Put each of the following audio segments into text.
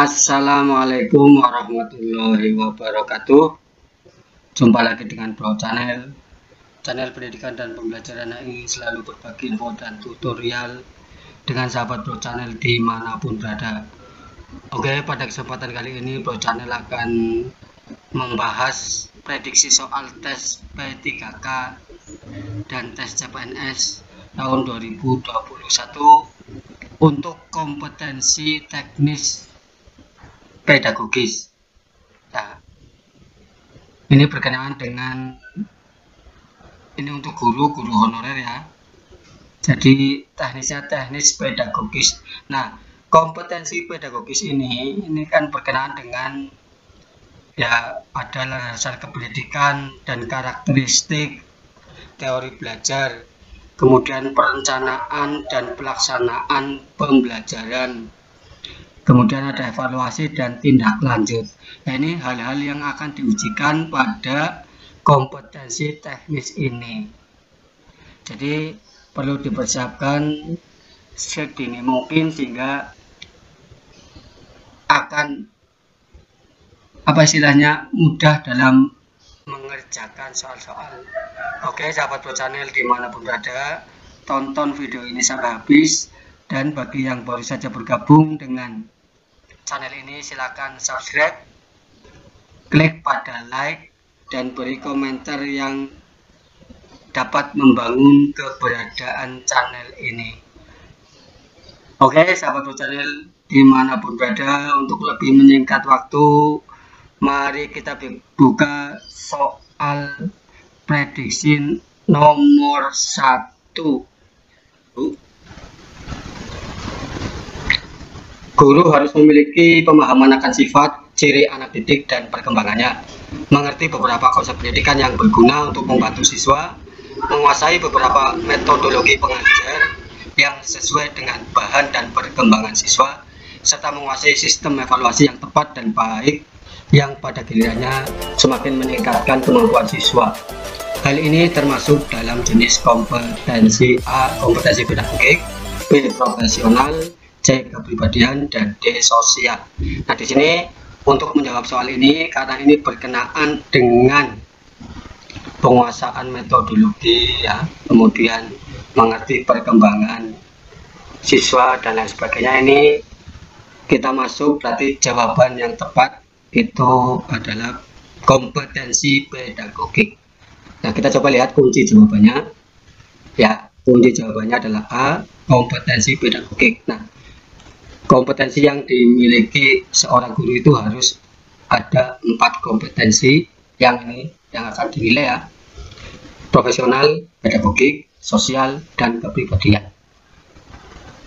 Assalamualaikum warahmatullahi wabarakatuh. Jumpa lagi dengan Bro Channel. Channel pendidikan dan pembelajaran yang ingin selalu berbagi info dan tutorial dengan sahabat Bro Channel dimanapun berada. Oke, pada kesempatan kali ini Bro Channel akan membahas prediksi soal tes P3K dan tes CPNS tahun 2021 untuk kompetensi teknis pedagogis. Nah, ini berkenaan dengan ini untuk guru honorer ya. Jadi teknisnya teknis pedagogis. Nah, kompetensi pedagogis ini kan berkenaan dengan ya adalah dasar kependidikan dan karakteristik teori belajar, kemudian perencanaan dan pelaksanaan pembelajaran, kemudian ada evaluasi dan tindak lanjut. Nah, ini hal-hal yang akan diujikan pada kompetensi teknis ini. Jadi perlu dipersiapkan sedini mungkin sehingga akan mudah dalam mengerjakan soal-soal. Oke, sahabat Bro Channel dimanapun berada, tonton video ini sampai habis. Dan bagi yang baru saja bergabung dengan channel ini, silakan subscribe, klik pada like, dan beri komentar yang dapat membangun keberadaan channel ini. Oke, sahabat Bro Channel dimanapun berada, untuk lebih menyingkat waktu, mari kita buka soal prediksi nomor 1. Guru harus memiliki pemahaman akan sifat, ciri anak didik, dan perkembangannya, mengerti beberapa konsep pendidikan yang berguna untuk membantu siswa, menguasai beberapa metodologi pengajar yang sesuai dengan bahan dan perkembangan siswa, serta menguasai sistem evaluasi yang tepat dan baik yang pada gilirannya semakin meningkatkan kemampuan siswa. Hal ini termasuk dalam jenis kompetensi A, kompetensi pedagogik, B, profesional, C, kepribadian, dan D, sosial. Nah, di sini untuk menjawab soal ini, karena ini berkenaan dengan penguasaan metodologi ya, kemudian mengerti perkembangan siswa dan lain sebagainya, ini kita masuk, berarti jawaban yang tepat itu adalah kompetensi pedagogik. Nah, kita coba lihat kunci jawabannya. Ya, kunci jawabannya adalah A, kompetensi pedagogik. Nah, kompetensi yang dimiliki seorang guru itu harus ada 4 kompetensi yang akan dinilai ya: profesional, pedagogik, sosial, dan kepribadian.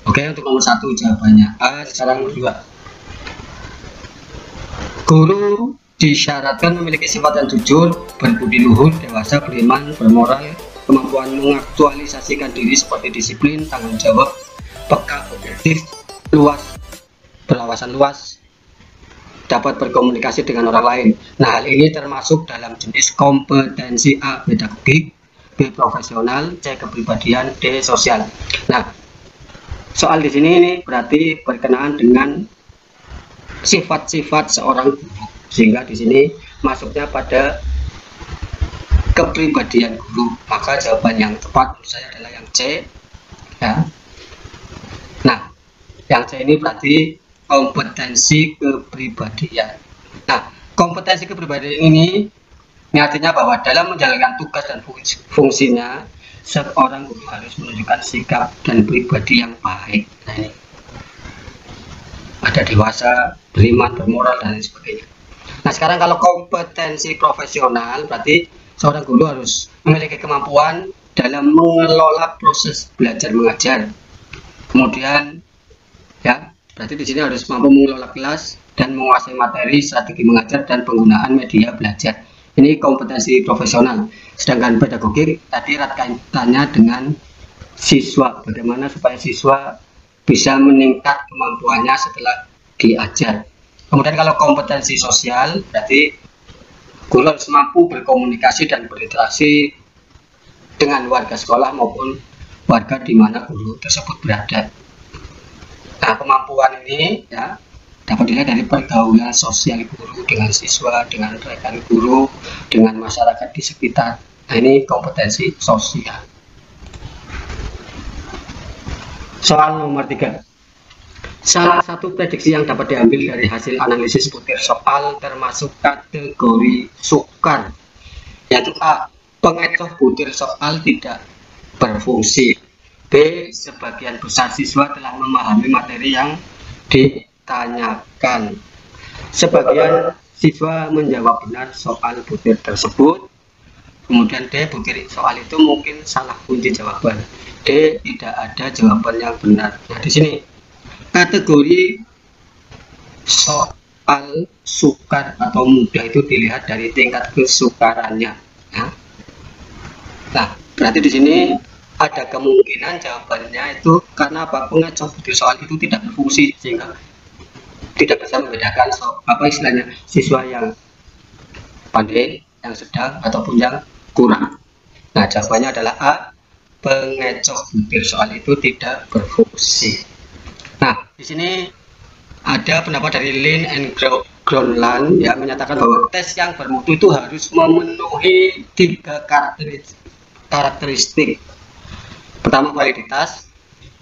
Oke, untuk nomor 1 jawabannya A. Sekarang nomor 2. Guru disyaratkan memiliki sifat yang jujur, berbudi luhur, dewasa, beriman, bermoral, kemampuan mengaktualisasikan diri seperti disiplin, tanggung jawab, peka, objektif, luas, berwawasan luas, dapat berkomunikasi dengan orang lain. Nah, hal ini termasuk dalam jenis kompetensi A, pedagogik, B, profesional, C, kepribadian, D, sosial. Nah, soal di sini ini berarti berkenaan dengan sifat-sifat seorang guru, sehingga di sini masuknya pada kepribadian guru. Maka jawaban yang tepat menurut saya adalah yang C ya. Nah, yang C ini berarti kompetensi kepribadian. Nah, kompetensi kepribadian ini artinya bahwa dalam menjalankan tugas dan fungsinya, seorang guru harus menunjukkan sikap dan pribadi yang baik. Nah, ini ada dewasa, beriman, bermoral, dan lain sebagainya. Nah, sekarang kalau kompetensi profesional, berarti seorang guru harus memiliki kemampuan dalam mengelola proses belajar mengajar. Kemudian ya, berarti di sini harus mampu mengelola kelas dan menguasai materi, strategi mengajar, dan penggunaan media belajar. Ini kompetensi profesional. Sedangkan pedagogik tadi erat kaitannya dengan siswa, bagaimana supaya siswa bisa meningkat kemampuannya setelah diajar. Kemudian kalau kompetensi sosial, berarti guru harus mampu berkomunikasi dan berinteraksi dengan warga sekolah maupun warga di mana guru tersebut berada. Nah, kemampuan ini ya dapat dilihat dari pergaulan sosial guru dengan siswa, dengan rekan guru, dengan masyarakat di sekitar. Nah, ini kompetensi sosial. Soal nomor 3. Salah satu prediksi yang dapat diambil dari hasil analisis butir soal termasuk kategori sukar, yaitu A. Pengecoh butir soal tidak berfungsi. B. Sebagian besar siswa telah memahami materi yang ditanyakan. Sebagian siswa menjawab benar soal butir tersebut. Kemudian D. Butir soal itu mungkin salah kunci jawaban. D. Tidak ada jawaban yang benar. Nah, di sini kategori soal sukar atau mudah itu dilihat dari tingkat kesukarannya. Nah, berarti di sini ada kemungkinan jawabannya itu karena apa? Pengecoh butir soal itu tidak berfungsi sehingga tidak bisa membedakan istilahnya siswa yang pandai, yang sedang ataupun yang kurang. Nah, jawabannya adalah A. Pengecoh butir soal itu tidak berfungsi. Nah, di sini ada pendapat dari Lin and Groenland yang menyatakan bahwa tes yang bermutu itu harus memenuhi 3 karakteristik. Pertama, validitas,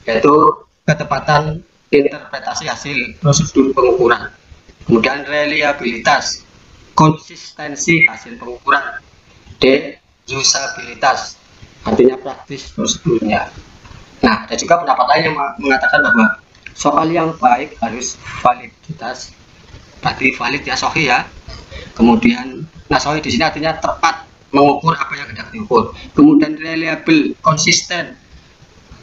yaitu ketepatan interpretasi hasil prosedur pengukuran. Kemudian reliabilitas, konsistensi hasil pengukuran. D. Usabilitas, artinya praktis prosedurnya. Nah, ada juga pendapat lain yang mengatakan bahwa soal yang baik harus validitas, berarti valid ya, sahih ya. Kemudian, nah sahih di sini artinya tepat mengukur apa yang hendak diukur. Kemudian reliable, konsisten,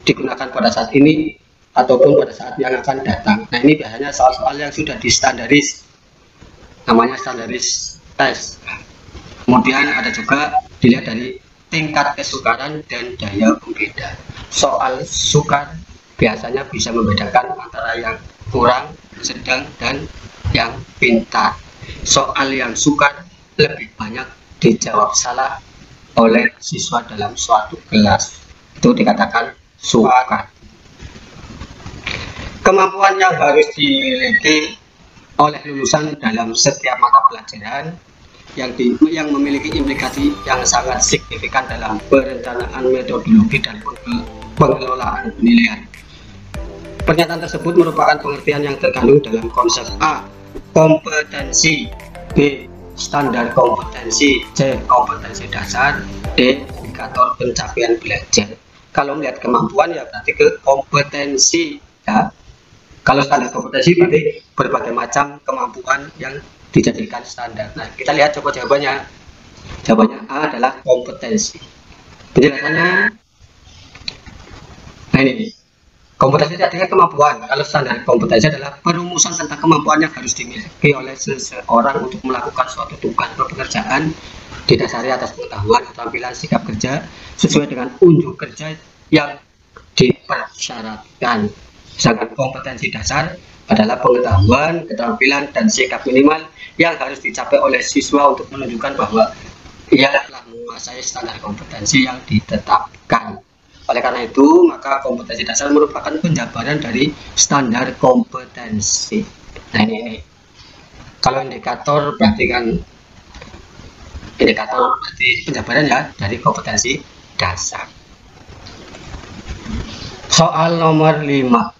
digunakan pada saat ini ataupun pada saat yang akan datang. Nah, ini biasanya soal-soal yang sudah distandaris, namanya standaris tes. Kemudian ada juga dilihat dari tingkat kesukaran dan daya pembeda. Soal sukar biasanya bisa membedakan antara yang kurang, sedang, dan yang pintar. Soal yang sukar lebih banyak dijawab salah oleh siswa dalam suatu kelas, itu dikatakan sukar. Kemampuan yang harus dimiliki oleh lulusan dalam setiap mata pelajaran yang memiliki implikasi yang sangat signifikan dalam perencanaan metodologi dan pengelolaan penilaian. Pernyataan tersebut merupakan pengertian yang terkandung dalam konsep A. Kompetensi, B. Standar kompetensi, C. Kompetensi dasar, D. Indikator pencapaian belajar. Kalau melihat kemampuan ya berarti ke kompetensi ya. Kalau standar kompetensi berarti berbagai macam kemampuan yang dijadikan standar. Nah, kita lihat coba jawabannya. Jawabannya A adalah kompetensi. Penjelasannya, nah ini, kompetensi artinya kemampuan. Kalau standar kompetensi adalah perumusan tentang kemampuan yang harus dimiliki oleh seseorang untuk melakukan suatu tugas atau pekerjaan didasari atas pengetahuan, keterampilan, sikap kerja sesuai dengan unjuk kerja yang dipersyaratkan. Sedangkan kompetensi dasar adalah pengetahuan, keterampilan, dan sikap minimal yang harus dicapai oleh siswa untuk menunjukkan bahwa ia telah menguasai standar kompetensi yang ditetapkan. Oleh karena itu, maka kompetensi dasar merupakan penjabaran dari standar kompetensi. Nah, ini. Kalau indikator berarti kan indikator berarti penjabaran ya dari kompetensi dasar. Soal nomor 5.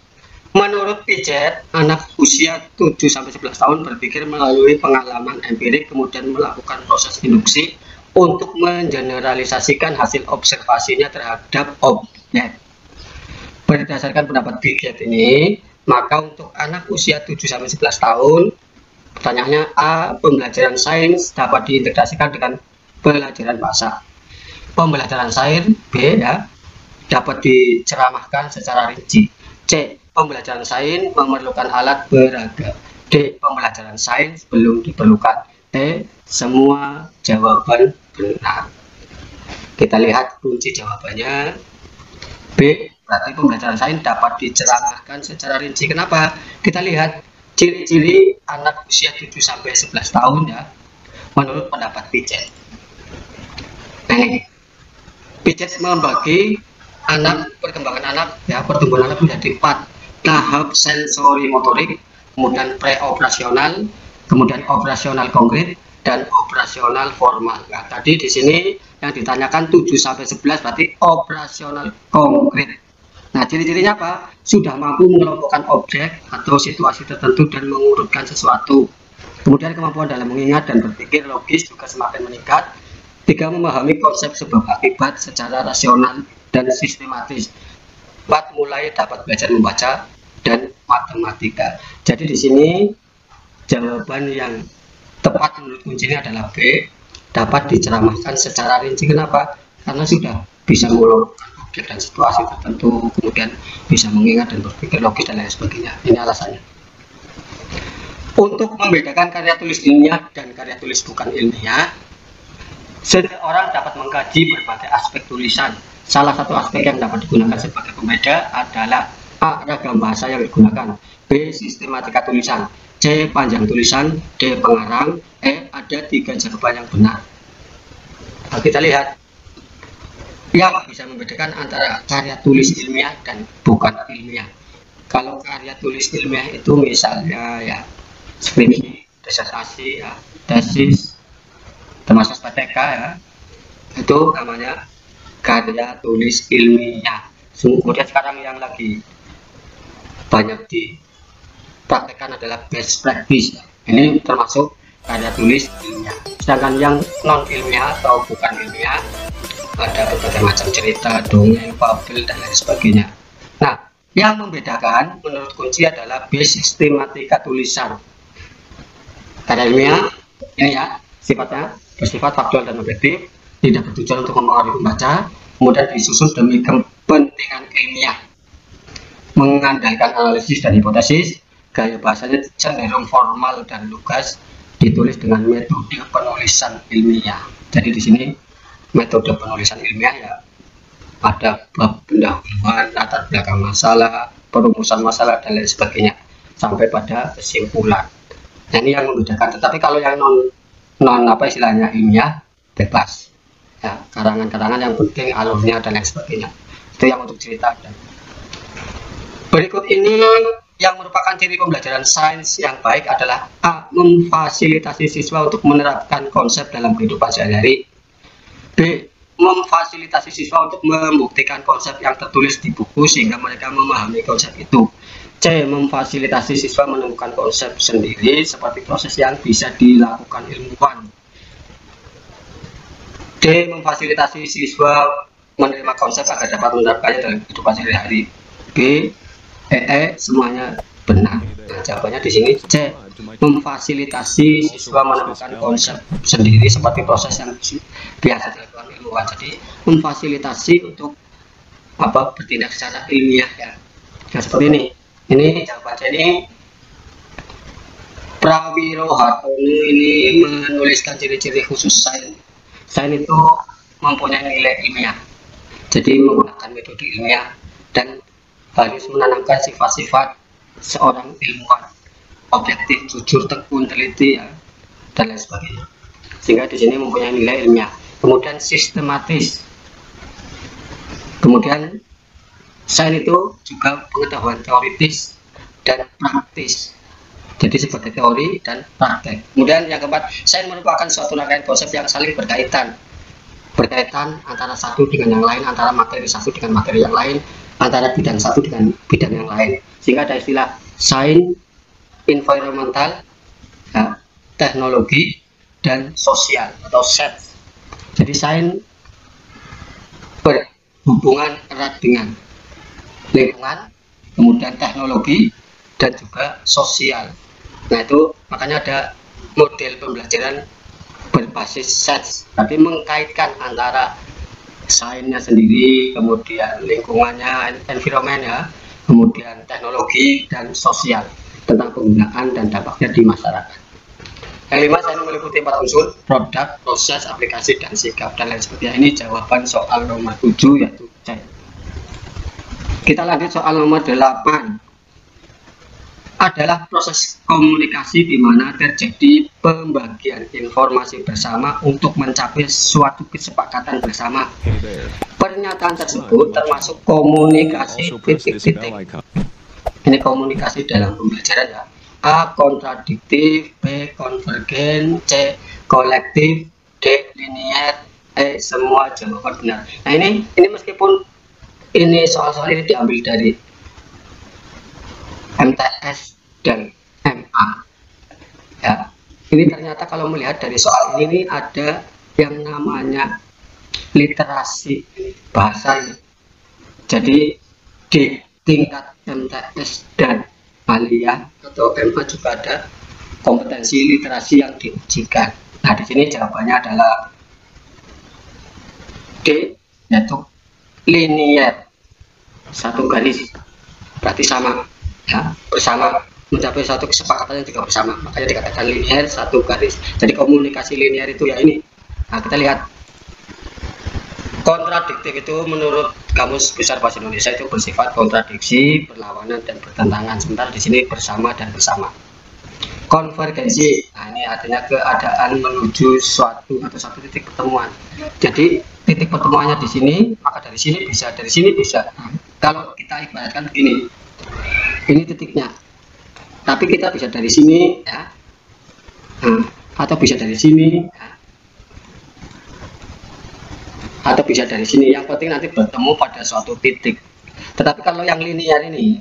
Menurut Piaget, anak usia 7-11 tahun berpikir melalui pengalaman empirik kemudian melakukan proses induksi untuk mengeneralisasikan hasil observasinya terhadap objek. Berdasarkan pendapat Piaget ini, maka untuk anak usia 7-11 tahun, pertanyaannya A. Pembelajaran sains dapat diintegrasikan dengan pelajaran bahasa. Pembelajaran sains B ya, dapat diceramahkan secara rinci. C. Pembelajaran sains memerlukan alat beragam. D. Pembelajaran sains belum diperlukan. D. Semua jawaban benar. Kita lihat kunci jawabannya. B. Berarti pembelajaran sains dapat diceramahkan secara rinci. Kenapa? Kita lihat ciri-ciri anak usia 7-11 tahun ya, menurut pendapat Piaget. Nah, Piaget membagi perkembangan anak ya, pertumbuhan anak menjadi 4 tahap sensori motorik, kemudian preoperasional, kemudian operasional konkret, dan operasional formal. Nah, tadi di sini yang ditanyakan 7 sampai 11 berarti operasional konkret. Nah, ciri-cirinya apa? Sudah mampu mengelompokkan objek atau situasi tertentu dan mengurutkan sesuatu. Kemudian kemampuan dalam mengingat dan berpikir logis juga semakin meningkat. 3. Memahami konsep sebab akibat secara rasional dan sistematis. 4. Mulai dapat belajar membaca dan matematika. Jadi di sini jawaban yang tepat menurut kuncinya adalah B. Dapat diceramahkan secara rinci. Kenapa? Karena sudah bisa mengelompokkan objek dan situasi tertentu, kemudian bisa mengingat dan berpikir logis dan lain sebagainya. Ini alasannya. Untuk membedakan karya tulis ilmiah dan karya tulis bukan ilmiah, seseorang dapat mengkaji berbagai aspek tulisan. Salah satu aspek yang dapat digunakan sebagai pembeda adalah A. Ragam bahasa yang digunakan, B. Sistematika tulisan, C. Panjang tulisan, D. Pengarang, E. Ada 3 jawaban yang benar. Nah, kita lihat yang bisa membedakan antara karya tulis ilmiah dan bukan ilmiah. Kalau karya tulis ilmiah itu misalnya ya skripsi, disertasi, ya, tesis, termasuk PTK ya, itu namanya karya tulis ilmiah. Kemudian sekarang yang lagi banyak dipraktekkan adalah best practice. Ini termasuk karya tulis ilmiah. Sedangkan yang non ilmiah atau bukan ilmiah ada berbagai macam cerita, dongeng, fabel dan lain sebagainya. Nah, yang membedakan menurut kunci adalah B. Sistematika tulisan. Karya ilmiah ini ya sifatnya bersifat faktual dan objektif, tidak bertujuan untuk mempengaruhi pembaca, kemudian disusun demi kepentingan ilmiah, mengandalkan analisis dan hipotesis, gaya bahasanya cenderung formal dan lugas, ditulis dengan metode penulisan ilmiah. Jadi di sini metode penulisan ilmiah ya ada bab pendahuluan, latar belakang masalah, perumusan masalah dan lain sebagainya sampai pada kesimpulan. Nah, ini yang membedakan. Tetapi kalau yang non apa istilahnya ilmiah bebas ya, karangan-karangan yang penting alurnya dan lain sebagainya. Itu yang untuk cerita. Berikut ini yang merupakan ciri pembelajaran sains yang baik adalah A. Memfasilitasi siswa untuk menerapkan konsep dalam kehidupan sehari-hari, B. Memfasilitasi siswa untuk membuktikan konsep yang tertulis di buku sehingga mereka memahami konsep itu, C. Memfasilitasi siswa menemukan konsep sendiri seperti proses yang bisa dilakukan ilmuwan, D. Memfasilitasi siswa menerima konsep agar dapat menerapkannya dalam kehidupan sehari-hari. B, semuanya benar. Nah, jawabannya di sini C. Memfasilitasi siswa menemukan konsep sendiri seperti proses yang biasa dilakukan ilmuwan. Jadi memfasilitasi untuk apa bertindak secara ilmiah ya. Nah, seperti ini. Ini jawabannya ini Prawiro Hartono ini menuliskan ciri-ciri khusus sains. Sains itu mempunyai nilai ilmiah. Jadi menggunakan metode ilmiah dan harus menanamkan sifat-sifat seorang ilmuwan, objektif, jujur, tekun, teliti ya, dan lain sebagainya. Sehingga di sini mempunyai nilai ilmiah. Kemudian sistematis. Kemudian sains itu juga pengetahuan teoritis dan praktis. Jadi sebagai teori dan praktek. Kemudian yang keempat, sains merupakan suatu rangkaian konsep yang saling berkaitan antara satu dengan yang lain, antara materi satu dengan materi yang lain, antara bidang satu dengan bidang yang lain. Sehingga ada istilah sains environmental, ya, teknologi dan sosial atau SET. Jadi sains berhubungan erat dengan lingkungan, kemudian teknologi dan juga sosial. Nah, itu makanya ada model pembelajaran berbasis SET, tapi mengkaitkan antara sainsnya sendiri, kemudian lingkungannya, environment ya, kemudian teknologi dan sosial tentang penggunaan dan dampaknya di masyarakat. Yang lima, sains meliputi 4 unsur: produk, proses, aplikasi, dan sikap dan lain sebagainya. Ini jawaban soal nomor 7 yaitu C. Kita lanjut soal nomor 8. Adalah proses komunikasi di mana terjadi pembagian informasi bersama untuk mencapai suatu kesepakatan bersama. Pernyataan tersebut termasuk komunikasi titik-titik. Ini komunikasi dalam pembelajaran ya. A. Kontradiktif, B. Konvergen, C. Kolektif, D. Linier, E. Semua jawaban benar. Nah ini meskipun ini soal-soal ini diambil dari MTS dan MA, ya ini ternyata kalau melihat dari soal ini ada yang namanya literasi bahasa ini. Jadi di tingkat MTS dan Alia atau MA juga ada kompetensi literasi yang diujikan. Nah di sini jawabannya adalah D, yaitu linier, satu garis, berarti sama, ya, bersama, mencapai satu kesepakatan yang juga bersama, makanya dikatakan linier, satu garis. Jadi komunikasi linier itu ya ini. Nah kita lihat, kontradiktif itu menurut Kamus Besar Bahasa Indonesia itu bersifat kontradiksi, berlawanan, dan bertentangan. Sementara di sini bersama dan bersama. Konvergensi, nah ini artinya keadaan menuju suatu atau satu titik pertemuan. Jadi titik pertemuannya di sini, maka dari sini bisa, dari sini bisa. Kalau kita ibaratkan begini, ini titiknya, tapi kita bisa dari sini, ya, atau bisa dari sini, ya, atau bisa dari sini. Yang penting nanti bertemu pada suatu titik. Tetapi kalau yang linear ini,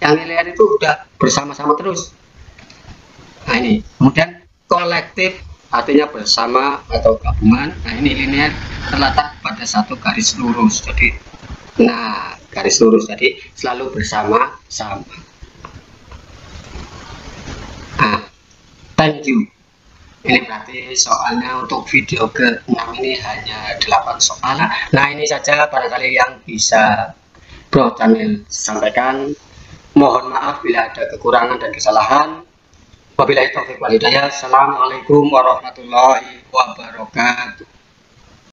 yang linear itu udah bersama-sama terus. Nah ini, kemudian kolektif artinya bersama atau gabungan. Nah ini linear terletak pada satu garis lurus. Jadi, nah garis lurus, jadi selalu bersama-sama. Nah, thank you. Ini berarti soalnya untuk video ke-6 ini hanya 8 soal. Nah ini saja barangkali yang bisa Bro Daniel sampaikan. Mohon maaf bila ada kekurangan dan kesalahan. Wabillahi taufiq wal hidayah. Assalamualaikum warahmatullahi wabarakatuh.